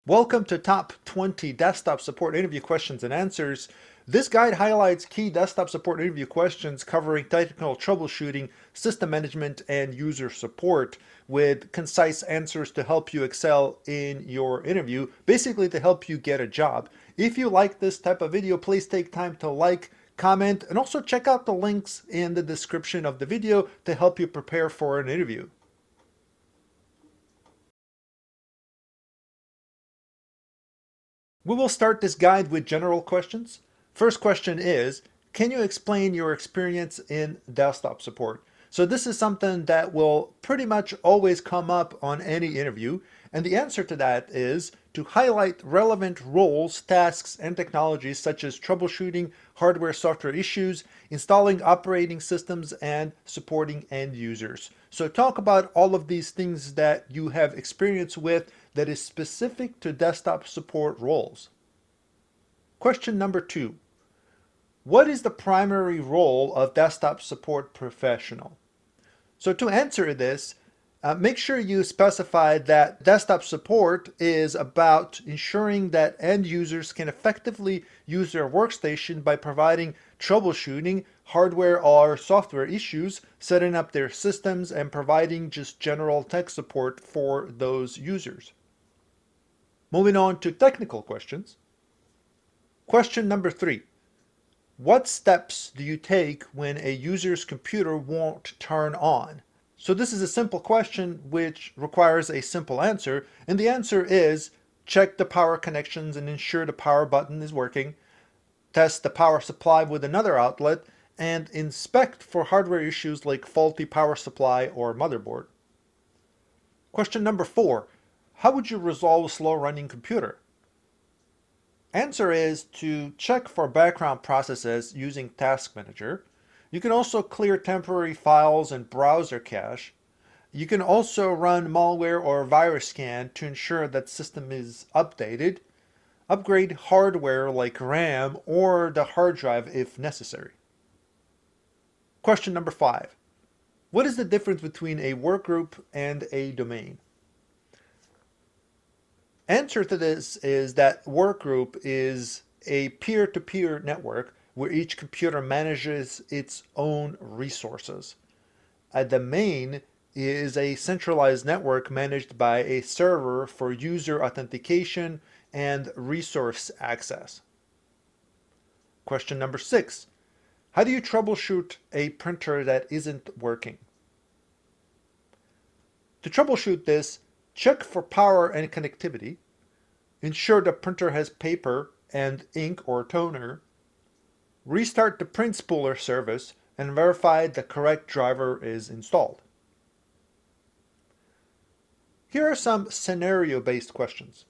Welcome to Top 20 Desktop Support Interview Questions and Answers. This guide highlights key desktop support interview questions covering technical troubleshooting, system management, and user support with concise answers to help you excel in your interview, basically to help you get a job. If you like this type of video, please take time to like, comment, and also check out the links in the description of the video to help you prepare for an interview. We will start this guide with general questions. First question is, can you explain your experience in desktop support? So this is something that will pretty much always come up on any interview. And the answer to that is to highlight relevant roles, tasks, and technologies such as troubleshooting hardware software issues, installing operating systems, and supporting end users. So talk about all of these things that you have experience with that is specific to desktop support roles. Question number 2. What is the primary role of desktop support professional? So to answer this, make sure you specify that desktop support is about ensuring that end users can effectively use their workstation by providing troubleshooting hardware or software issues, setting up their systems, and providing just general tech support for those users. Moving on to technical questions. Question number 3. What steps do you take when a user's computer won't turn on? So this is a simple question which requires a simple answer, and the answer is check the power connections and ensure the power button is working, test the power supply with another outlet, and inspect for hardware issues like faulty power supply or motherboard. Question number 4. How would you resolve a slow running computer? Answer is to check for background processes using Task Manager. You can also clear temporary files and browser cache. You can also run malware or virus scan to ensure that system is updated. Upgrade hardware like RAM or the hard drive if necessary. Question number 5. What is the difference between a workgroup and a domain? Answer to this is that workgroup is a peer-to-peer network where each computer manages its own resources. A domain is a centralized network managed by a server for user authentication and resource access. Question number 6. How do you troubleshoot a printer that isn't working? To troubleshoot this, check for power and connectivity. Ensure the printer has paper and ink or toner. Restart the print spooler service and verify the correct driver is installed. Here are some scenario-based questions.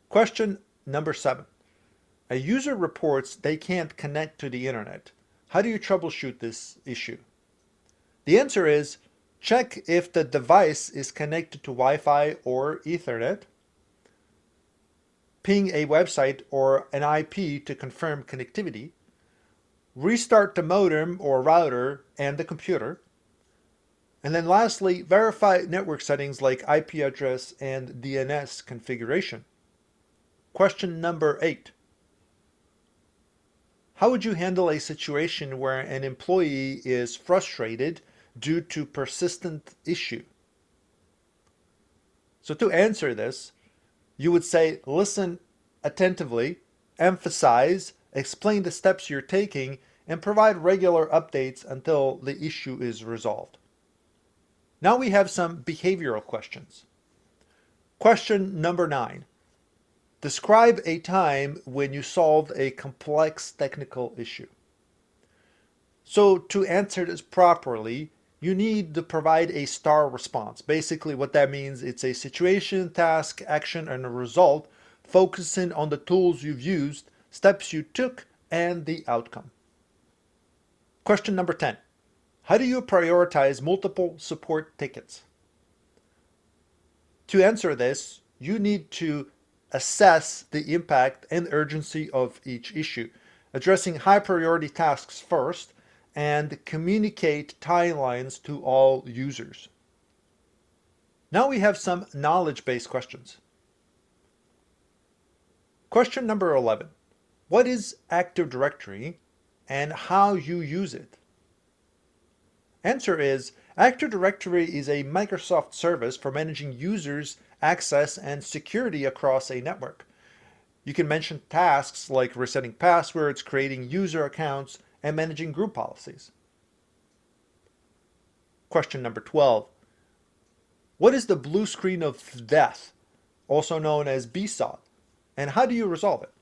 Question number 7. A user reports they can't connect to the internet. How do you troubleshoot this issue? The answer is check if the device is connected to Wi-Fi or Ethernet. Ping a website or an IP to confirm connectivity. Restart the modem or router and the computer. And then lastly, verify network settings like IP address and DNS configuration. Question number 8. How would you handle a situation where an employee is frustrated due to persistent issue? So to answer this, you would say, listen attentively, emphasize, explain the steps you're taking, and provide regular updates until the issue is resolved. Now we have some behavioral questions. Question number 9. Describe a time when you solved a complex technical issue. So to answer this properly, you need to provide a STAR response. Basically what that means, it's a situation, task, action, and a result, focusing on the tools you've used, steps you took, and the outcome. Question number 10. How do you prioritize multiple support tickets? To answer this, you need to assess the impact and urgency of each issue, addressing high priority tasks first, and communicate timelines to all users. Now we have some knowledge-based questions. Question number 11. What is Active Directory and how you use it? Answer is, Active Directory is a Microsoft service for managing users, access, and security across a network. You can mention tasks like resetting passwords, creating user accounts, and managing group policies. Question number 12. What is the blue screen of death, also known as BSOD, and how do you resolve it?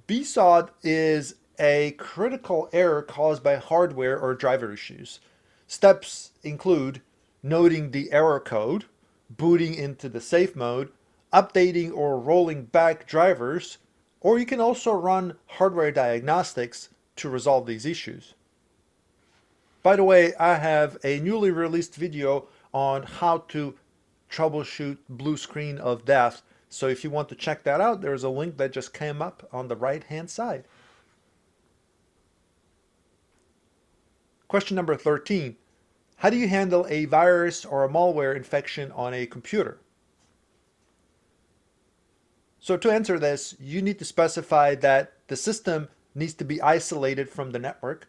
BSOD is a critical error caused by hardware or driver issues. Steps include noting the error code, booting into the safe mode, updating or rolling back drivers, or you can also run hardware diagnostics to resolve these issues. By the way, I have a newly released video on how to troubleshoot blue screen of death. So if you want to check that out, there's a link that just came up on the right-hand side. Question number 13. How do you handle a virus or a malware infection on a computer? So to answer this, you need to specify that the system needs to be isolated from the network.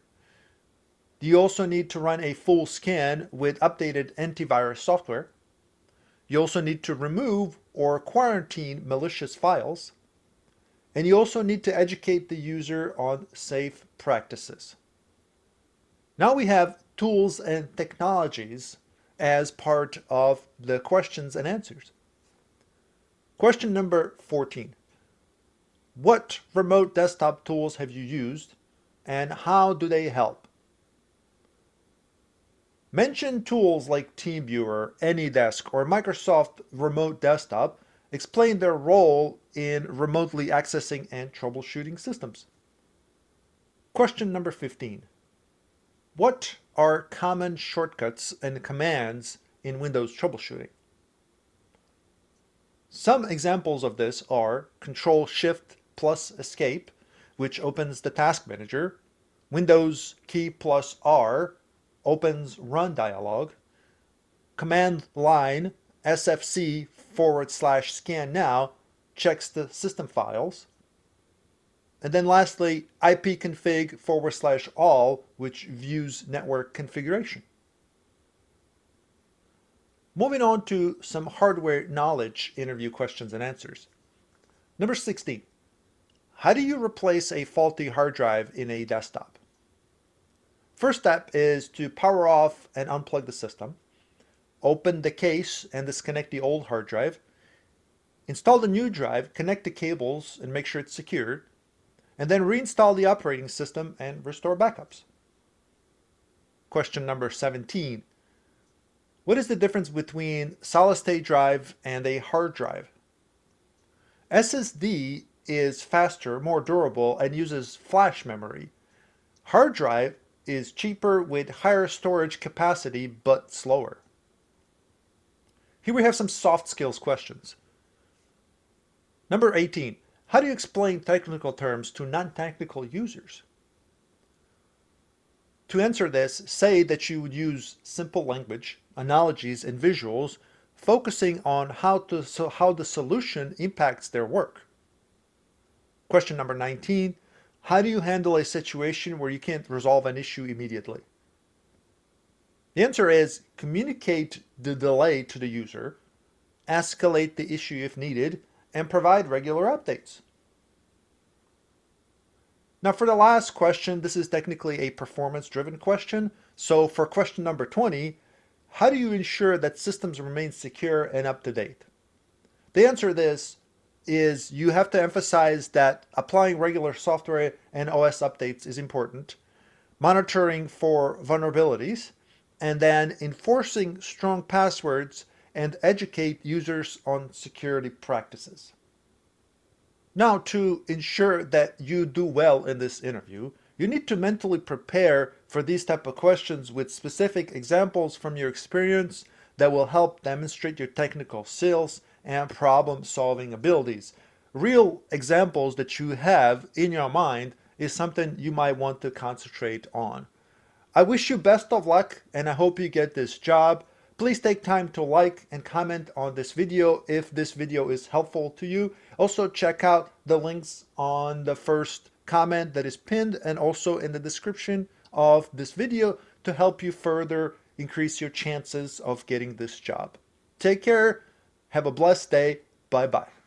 You also need to run a full scan with updated antivirus software. You also need to remove or quarantine malicious files. And you also need to educate the user on safe practices. Now we have tools and technologies as part of the questions and answers. Question number 14. What remote desktop tools have you used and how do they help? Mention tools like TeamViewer, AnyDesk, or Microsoft Remote Desktop. Explain their role in remotely accessing and troubleshooting systems. Question number 15. What are common shortcuts and commands in Windows troubleshooting? Some examples of this are Control-Shift+Escape, which opens the Task Manager, Windows key plus R opens Run dialog, Command line SFC/scan now checks the system files, and then lastly ipconfig/all, which views network configuration. Moving on to some hardware knowledge interview questions and answers. Number 16. How do you replace a faulty hard drive in a desktop? First step is to power off and unplug the system. Open the case and disconnect the old hard drive. Install the new drive, connect the cables and make sure it's secured. And then reinstall the operating system and restore backups. Question number 17. What is the difference between solid-state drive and a hard drive? SSD is faster, more durable, and uses flash memory. Hard drive is cheaper with higher storage capacity but slower. Here we have some soft skills questions. Number 18. How do you explain technical terms to non-technical users? To answer this, say that you would use simple language, analogies, and visuals, focusing on how the solution impacts their work. Question number 19. How do you handle a situation where you can't resolve an issue immediately? The answer is communicate the delay to the user, escalate the issue if needed, and provide regular updates. Now for the last question, this is technically a performance-driven question. So for question number 20, how do you ensure that systems remain secure and up to date? The answer to this is you have to emphasize that applying regular software and OS updates is important, monitoring for vulnerabilities, and then enforcing strong passwords and educate users on security practices. Now, to ensure that you do well in this interview, you need to mentally prepare for these type of questions with specific examples from your experience that will help demonstrate your technical skills and problem-solving abilities. Real examples that you have in your mind is something you might want to concentrate on. I wish you best of luck and I hope you get this job. Please take time to like and comment on this video if this video is helpful to you. Also check out the links on the first comment that is pinned and also in the description of this video to help you further increase your chances of getting this job. Take care. Have a blessed day. Bye bye.